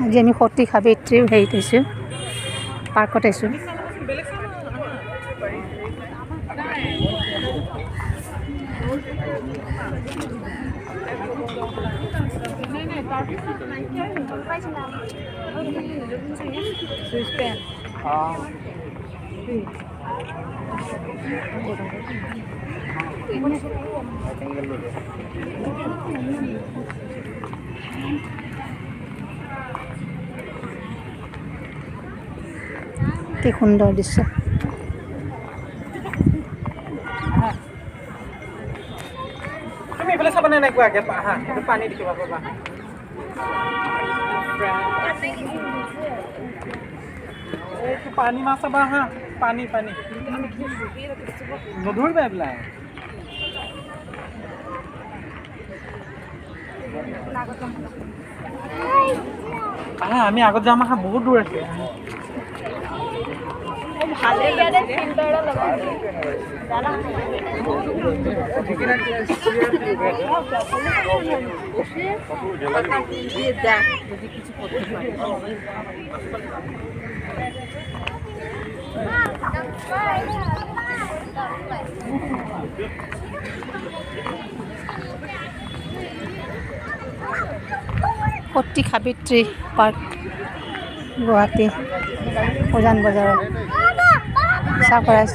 আজি আমি সতী সাবিত্ৰীৰ হেৰিত আহিছোঁ, পাৰ্কত আহিছোঁ। কি সুন্দৰ দৃশ্য। তুমি এইফালে চাবানে নাই কোৱাকে হা পানী দেখিবা পাবা পানী মাছ চাবা হা পানী পানী নধৰিবা এইবিলাক আহা আমি আগত যাম আহা বহুত দূৰ আছে সতী সাবিত্ৰী পাৰ্ক গুৱাহাটী উজান বজাৰত চাকৰাইজ।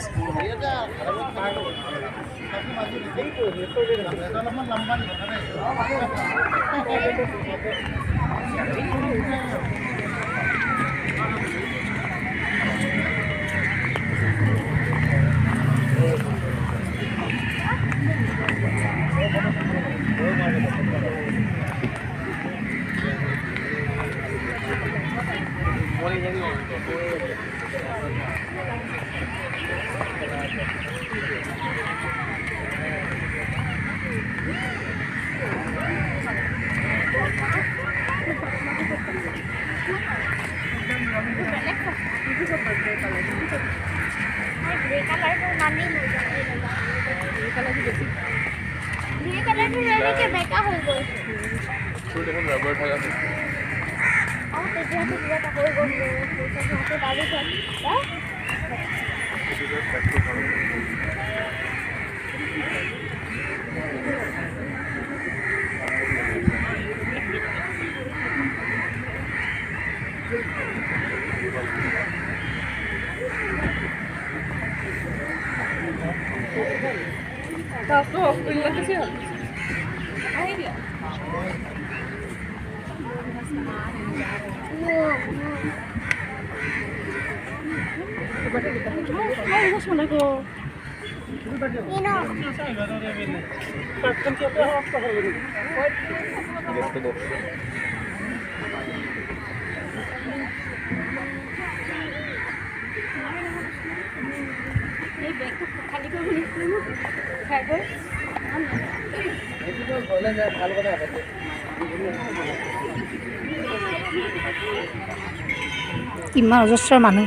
কিমান অজস্ৰ মানুহ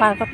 পাৰ্কত।